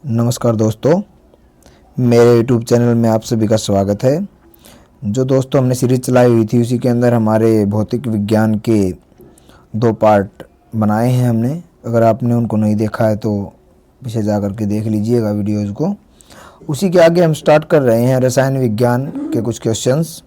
नमस्कार दोस्तों, मेरे YouTube चैनल में आप सभी का स्वागत है। जो दोस्तों हमने सीरीज चलाई हुई थी उसी के अंदर हमारे भौतिक विज्ञान के 2 पार्ट बनाए हैं हमने। अगर आपने उनको नहीं देखा है तो पीछे जा कर के देख लीजिएगा वीडियोज़ को। उसी के आगे हम स्टार्ट कर रहे हैं रसायन विज्ञान के कुछ क्वेश्चंस।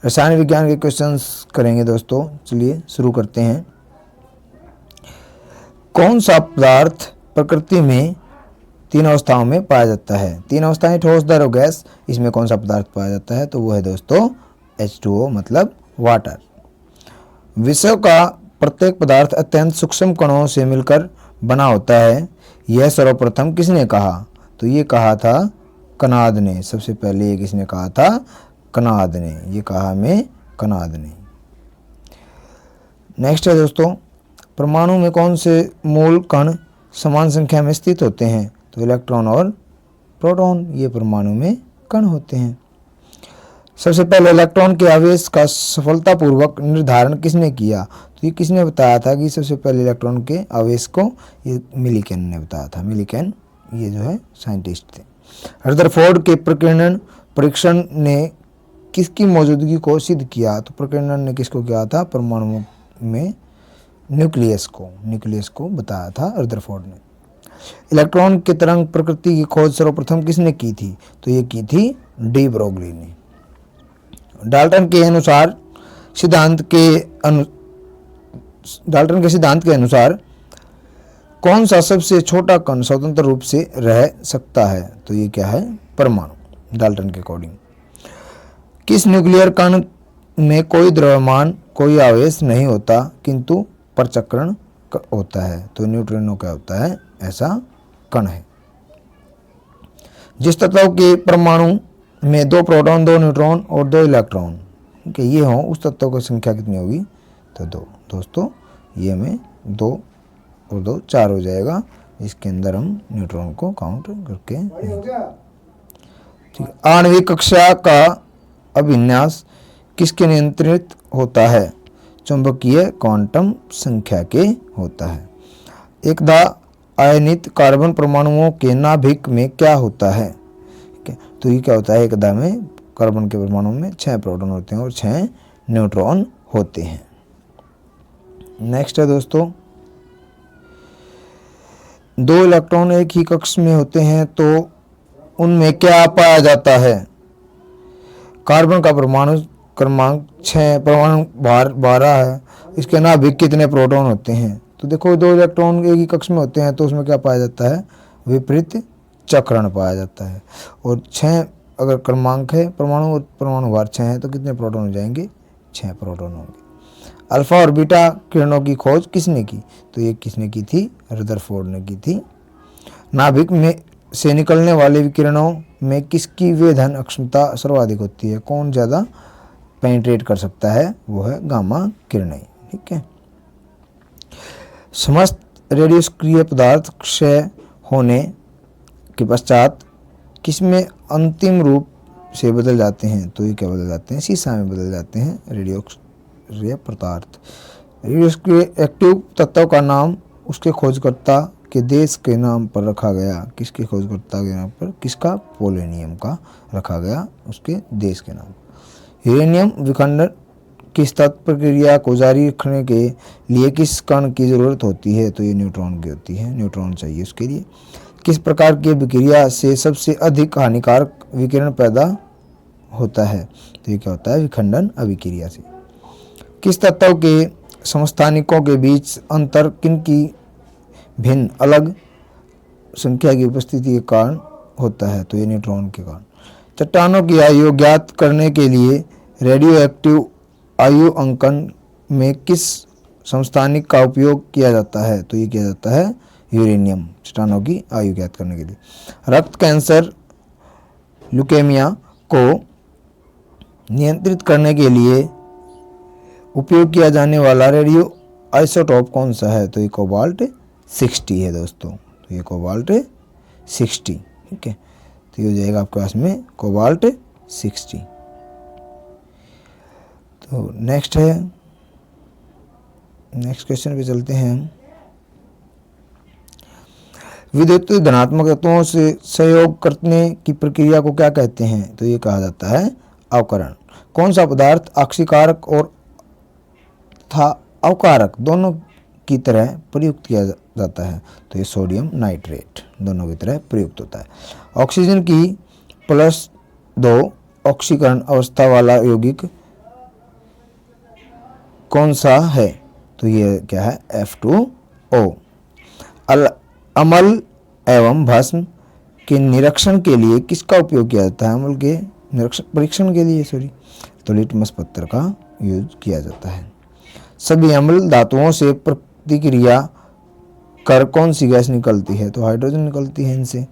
रसायन विज्ञान के क्वेश्चंस करेंगे दोस्तों। चलिए शुरू करते हैं। कौन सा पदार्थ प्रकृति में 3 अवस्थाओं में पाया जाता है? 3 अवस्थाएं, ठोस, द्रव, गैस। इसमें कौन सा पदार्थ पाया जाता है? तो वो है दोस्तों H2O मतलब वाटर। विश्व का प्रत्येक पदार्थ अत्यंत सूक्ष्म कणों से मिलकर बना होता है, यह सर्वप्रथम किसने कहा? तो ये कहा था कनाद ने। सबसे पहले ये किसने कहा था? कनाद ने। ये कहा हमें कनाद ने। नेक्स्ट है दोस्तों, परमाणु में कौन से मूल कण समान संख्या में स्थित होते हैं? तो इलेक्ट्रॉन और प्रोटॉन ये परमाणु में कण होते हैं। सबसे पहले इलेक्ट्रॉन के आवेश का सफलतापूर्वक निर्धारण किसने किया? तो ये किसने बताया था कि सबसे पहले इलेक्ट्रॉन के आवेश को? ये मिलीकेन ने बताया था। मिलीकेन ये जो है साइंटिस्ट थे। रदरफोर्ड के परीक्षण ने किसकी मौजूदगी को सिद्ध किया? तो प्रकीर्णन ने किसको किया था? परमाणुओं में न्यूक्लियस को बताया था रदरफोर्ड ने। इलेक्ट्रॉन के तरंग प्रकृति की खोज सर्वप्रथम किसने की थी? तो ये की थी डी ब्रोगली ने। डाल्टन के सिद्धांत के अनुसार कौन सा सबसे छोटा कण स्वतंत्र रूप से रह सकता है? तो ये क्या है? परमाणु। डाल्टन के अकॉर्डिंग किस न्यूक्लियर कण में कोई द्रव्यमान, कोई आवेश नहीं होता किंतु परचक्रण होता है? तो न्यूट्रिनो क्या होता है? ऐसा कण है। जिस तत्व के परमाणु में 2 प्रोटॉन, 2 न्यूट्रॉन और 2 इलेक्ट्रॉन के ये हों, उस तत्व की संख्या कितनी होगी? तो 2। दोस्तों ये में 2 और 2 4 हो जाएगा। इसके अंदर हम न्यूट्रॉन को काउंट करके ठीक। आणविक कक्षा का अभिन्यास किसके नियंत्रित होता है? चुंबकीय क्वांटम संख्या के होता है। एकदा आयनित कार्बन परमाणुओं के नाभिक में क्या होता है? तो ये क्या होता है? एकदा में कार्बन के परमाणु में 6 प्रोटॉन होते हैं और 6 न्यूट्रॉन होते हैं। नेक्स्ट है दोस्तों, 2 इलेक्ट्रॉन एक ही कक्ष में होते हैं तो उनमें क्या पाया जाता है? कार्बन का परमाणु क्रमांक 6, परमाणु भार 12 है। इसके नाभिक कितने प्रोटॉन होते हैं? तो देखो 2 इलेक्ट्रॉन एक ही कक्ष में होते हैं तो उसमें क्या पाया जाता है? विपरीत चक्रण पाया जाता है। और 6 अगर क्रमांक है परमाणु और परमाणु भार 6 है तो कितने प्रोटॉन हो जाएंगे? 6 प्रोटॉन होंगे। अल्फा और बीटा किरणों की खोज किसने की? तो ये किसने की थी? रदरफोर्ड ने की थी। नाभिक में से निकलने वाले विकिरणों में किसकी वेधन अक्षमता सर्वाधिक होती है? कौन ज़्यादा पेनिट्रेट कर सकता है? वो है गामा किरणें। ठीक है। समस्त रेडियोस्क्रिय पदार्थ क्षय होने के पश्चात किसमें अंतिम रूप से बदल जाते हैं? तो ये क्या बदल जाते हैं? सीसा में बदल जाते हैं रेडियोस्क्रिय पदार्थ। रेडियोस्क्रिय एक्टिव तत्व का नाम उसके खोजकर्ता के देश के नाम पर रखा गया। किसके खोजकर्ता के नाम पर? किसका? पोलोनियम का रखा गया उसके देश के नाम। यूरेनियम विखंडन किस तत्व प्रक्रिया को जारी रखने के लिए किस कण की जरूरत होती है? तो ये न्यूट्रॉन की होती है। न्यूट्रॉन चाहिए उसके लिए। किस प्रकार की विक्रिया से सबसे अधिक हानिकारक विकिरण पैदा होता है? तो ये क्या होता है? विखंडन अभिक्रिया से। किस तत्व के समस्थानिकों के बीच अंतर किनकी भिन्न अलग संख्या की उपस्थिति के कारण होता है? तो ये न्यूट्रॉन के कारण। चट्टानों की आयु ज्ञात करने के लिए रेडियो एक्टिव आयु अंकन में किस समस्थानिक का उपयोग किया जाता है? तो ये किया जाता है यूरेनियम, चट्टानों की आयु ज्ञात करने के लिए। रक्त कैंसर, ल्यूकेमिया को नियंत्रित करने के लिए उपयोग किया जाने वाला रेडियो आइसोटोप कौन सा है? तो ये कोबाल्ट 60 है दोस्तों। तो ये कोबाल्ट 60। ठीक है। तो ये हो जाएगा आपके पास में कोबाल्ट 60। तो नेक्स्ट क्वेश्चन पे चलते हैं। विद्युत धनात्मक तत्वों से सहयोग करने की प्रक्रिया को क्या कहते हैं? तो ये कहा जाता है अवकरण। कौन सा पदार्थ ऑक्सीकारक और अवकारक दोनों की तरह प्रयुक्त किया जाता है? तो ये सोडियम नाइट्रेट दोनों की तरह प्रयुक्त होता है। ऑक्सीजन की +2 ऑक्सीकरण अवस्था वाला यौगिक कौन सा है? तो ये क्या है? F2O। अम्ल एवं भस्म के निरीक्षण के लिए किसका उपयोग किया जाता है? अम्ल के निरीक्षण परीक्षण के लिए तो लिटमस पत्थर का यूज किया जाता है। सभी अम्ल धातुओं से प्रतिक्रिया कर कौन सी गैस निकलती है? तो हाइड्रोजन निकलती है इनसे।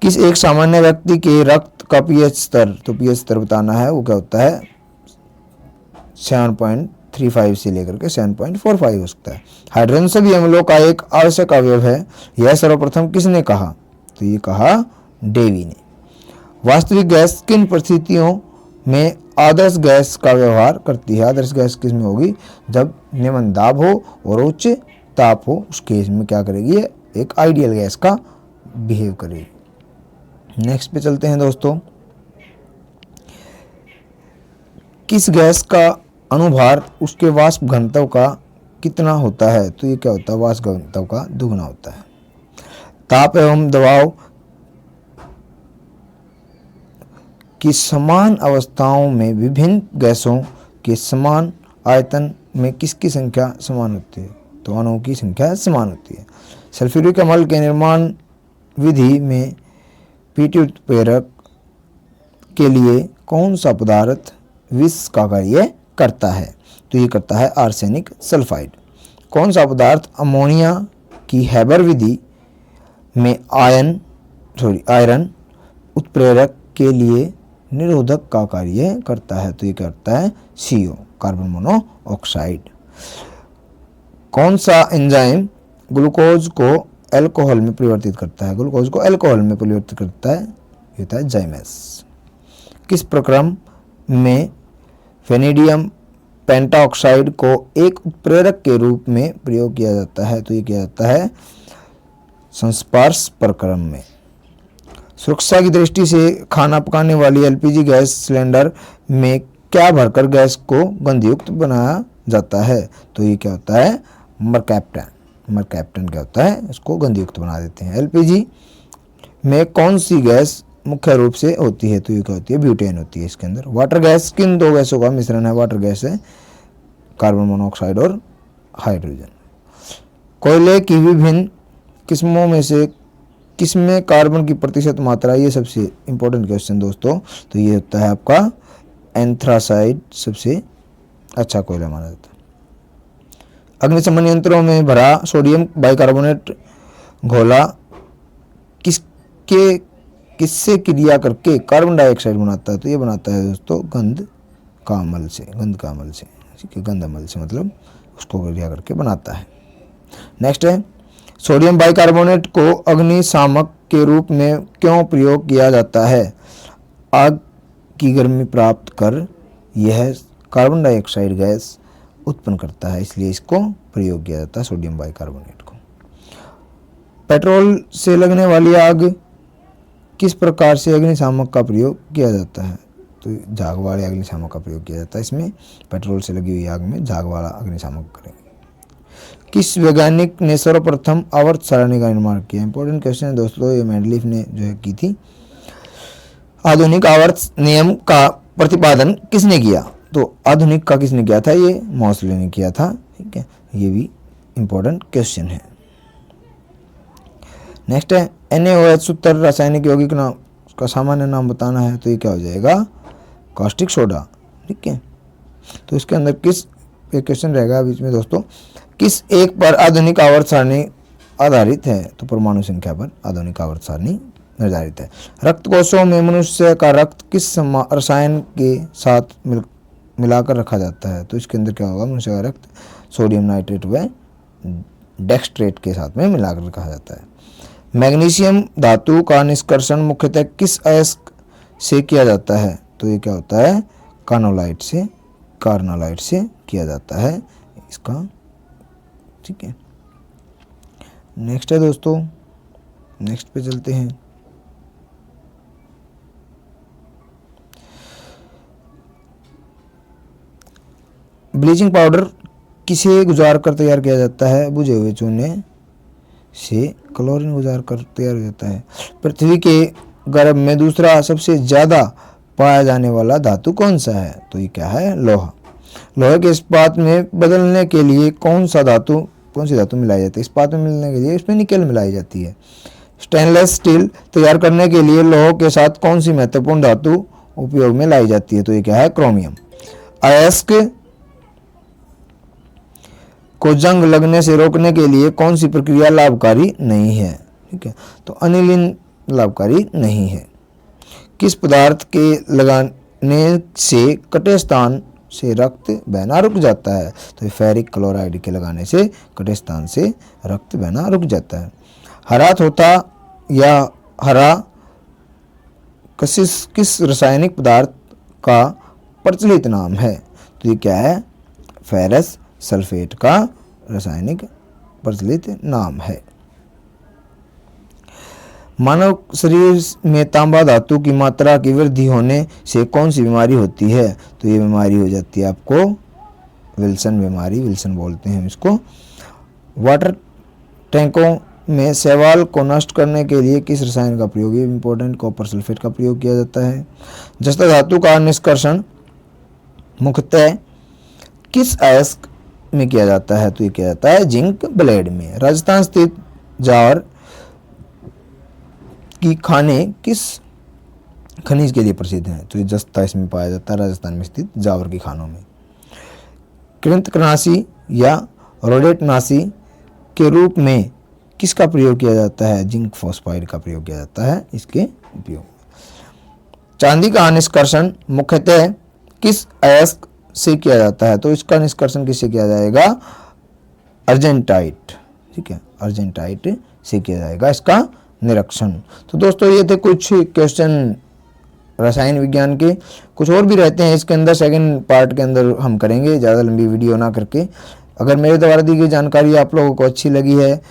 किस एक सामान्य व्यक्ति के रक्त का पीएच स्तर, तो पीएच स्तर बताना है, वो क्या होता है? 7.35 से लेकर के 7.45 हो सकता है। हाइड्रोजन सभी अम्लों का एक आवश्यक अवयव है, यह सर्वप्रथम किसने कहा? तो ये कहा डेवी ने। वास्तविक गैस किन परिस्थितियों में आदर्श गैस का व्यवहार करती है? आदर्श गैस किस में होगी? जब निम्न दाब हो और उच्च ताप हो, उस केस में क्या करेगी? एक आइडियल गैस का बिहेव करेगी। नेक्स्ट पे चलते हैं दोस्तों। किस गैस का अनुभार उसके वाष्प घनत्व का कितना होता है? तो ये क्या होता है? वाष्प घनत्व का दुगना होता है। ताप एवं दबाव की समान अवस्थाओं में विभिन्न गैसों के समान आयतन में किसकी संख्या समान होती है? तो अणुओं की संख्या समान होती है। सल्फ्यूरिक अम्ल के निर्माण विधि में पीटी उत्प्रेरक के लिए कौन सा पदार्थ विष का कार्य करता है? तो ये करता है आर्सेनिक सल्फाइड। कौन सा पदार्थ अमोनिया की हैबर विधि में आयरन उत्प्रेरक के लिए निरोधक का कार्य करता है? तो ये करता है CO, कार्बन मोनोऑक्साइड। कौन सा एंजाइम ग्लूकोज को अल्कोहल में परिवर्तित करता है? ग्लूकोज को अल्कोहल में परिवर्तित करता है, ये होता है जाइमेस। किस प्रक्रम में वेनेडियम पेंटाऑक्साइड को एक उत्प्रेरक के रूप में प्रयोग किया जाता है? तो ये किया जाता है संस्पर्श प्रक्रम में। सुरक्षा की दृष्टि से खाना पकाने वाली LPG गैस सिलेंडर में क्या भरकर गैस को गंधयुक्त बनाया जाता है? तो ये क्या होता है? मरकैप्टन क्या होता है? इसको गंधयुक्त बना देते हैं। LPG में कौन सी गैस मुख्य रूप से होती है? तो ये क्या होती है? ब्यूटेन होती है इसके अंदर। वाटर गैस किन दो गैसों का मिश्रण है? वाटर गैस है कार्बन मोनोऑक्साइड और हाइड्रोजन। कोयले की विभिन्न किस्मों में से किसमें कार्बन की प्रतिशत मात्रा, ये सबसे इंपॉर्टेंट क्वेश्चन दोस्तों, तो ये होता है आपका एंथ्रासाइड सबसे अच्छा कोयला माना जाता है। अग्निशमन यंत्रों में भरा सोडियम बाइकार्बोनेट घोला किससे क्रिया करके कार्बन डाइऑक्साइड बनाता है? तो ये बनाता है दोस्तों गंध का अम्ल से, ठीक है, गंध अम्ल से, मतलब उसको क्रिया करके बनाता है। नेक्स्ट है सोडियम बाइकार्बोनेट को अग्निशामक के रूप में क्यों प्रयोग किया जाता है? आग की गर्मी प्राप्त कर यह कार्बन डाइऑक्साइड गैस उत्पन्न करता है, इसलिए इसको प्रयोग किया जाता है सोडियम बाइकार्बोनेट को। पेट्रोल से लगने वाली आग किस प्रकार से अग्निशामक का प्रयोग किया जाता है? तो झाग वाले अग्निशामक का प्रयोग किया जाता है। इसमें पेट्रोल से लगी हुई आग में झाग वाला अग्निशामक करेंगे। किस वैज्ञानिक ने सर्वप्रथम आवर्त सारणी का निर्माण किया? इंपॉर्टेंट क्वेश्चन है दोस्तों, ये मेंडलीफ ने जो है की थी। आधुनिक आवर्त नियम का प्रतिपादन किसने किया? तो आधुनिक का किसने किया था? ये मोसले ने किया था, ठीक है, ये भी इंपॉर्टेंट क्वेश्चन है। नेक्स्ट है NaOH सूत्र रासायनिक यौगिक नाम का सामान्य नाम बताना है, तो ये क्या हो जाएगा? कास्टिक सोडा, ठीक है। तो इसके अंदर किस क्वेश्चन रहेगा बीच में दोस्तों, किस एक पर आधुनिक आवर्त सारणी आधारित है? तो परमाणु संख्या पर आधुनिक आवर्त सारणी निर्धारित है। रक्त कोशों में मनुष्य का रक्त किस रसायन के साथ मिलाकर रखा जाता है? तो इसके अंदर क्या होगा? मनुष्य का रक्त सोडियम नाइट्रेट व डेक्सट्रेट के साथ में मिलाकर रखा जाता है। मैग्नीशियम धातु का निष्कर्षण मुख्यतः किस अयस्क से किया जाता है? तो ये क्या होता है? कार्नोलाइट से किया जाता है इसका, ठीक है। नेक्स्ट है दोस्तों, नेक्स्ट पे चलते हैं। ब्लीचिंग पाउडर किसे गुजार कर तैयार किया जाता है? बुझे हुए चूने से क्लोरीन गुजार कर तैयार हो जाता है। पृथ्वी के गर्भ में दूसरा सबसे ज़्यादा पाया जाने वाला धातु कौन सा है? तो ये क्या है? लोहा। लोहे के इस्पात में बदलने के लिए कौन सी धातु मिलाई जाती है? इस्पात में मिलने के लिए इसमें निकेल मिलाई जाती है। स्टेनलेस स्टील तैयार करने के लिए लोहे के साथ कौन सी महत्वपूर्ण धातु उपयोग में लाई जाती है? तो ये क्या है? क्रोमियम। अयस्क को जंग लगने से रोकने के लिए कौन सी प्रक्रिया लाभकारी नहीं है? ठीक है, तो अनिलिन लाभकारी नहीं है। किस पदार्थ के लगाने से कटे स्थान से रक्त बहना रुक जाता है? तो फेरिक क्लोराइड के लगाने से कटे स्थान से रक्त बहना रुक जाता है। हरा तोता या हरा कशिश किस रासायनिक पदार्थ का प्रचलित नाम है? तो ये क्या है? फेरस सल्फेट का रासायनिक प्रचलित नाम है। मानव शरीर में तांबा धातु की मात्रा की वृद्धि होने से कौन सी बीमारी होती है? तो ये बीमारी हो जाती है आपको विल्सन बीमारी, विल्सन बोलते हैं इसको। वाटर टैंकों में शैवाल को नष्ट करने के लिए किस रसायन का प्रयोग? ये इंपॉर्टेंट, कॉपर सल्फेट का प्रयोग किया जाता है। जस्ता धातु का निष्कर्षण मुख्यतः किस अयस्क में किया जाता है? तो ये किया जाता है जिंक ब्लेड में। राजस्थान स्थित जावर की खाने किस खनिज के लिए प्रसिद्ध हैं? तो ये जस्ता इसमें पाया जाता है राजस्थान में स्थित जावर की खानों में। कृंतकनाशी या रोडेटनाशी के रूप में किसका प्रयोग किया जाता है? जिंक फॉस्फाइड का प्रयोग किया जाता है इसके उपयोग। चांदी का निष्कर्षण मुख्यतः किस अयस्क से किया जाता है? तो इसका निष्कर्षण किससे किया जाएगा? अर्जेंटाइट। ठीक है, अर्जेंटाइट से किया जाएगा इसका निरीक्षण। तो दोस्तों ये थे कुछ क्वेश्चन रसायन विज्ञान के। कुछ और भी रहते हैं इसके अंदर, सेकंड पार्ट के अंदर हम करेंगे, ज़्यादा लंबी वीडियो ना करके। अगर मेरे द्वारा दी गई जानकारी आप लोगों को अच्छी लगी है,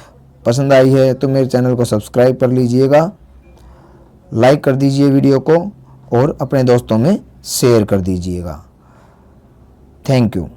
पसंद आई है, तो मेरे चैनल को सब्सक्राइब कर लीजिएगा, लाइक कर दीजिए वीडियो को और अपने दोस्तों में शेयर कर दीजिएगा। Thank you.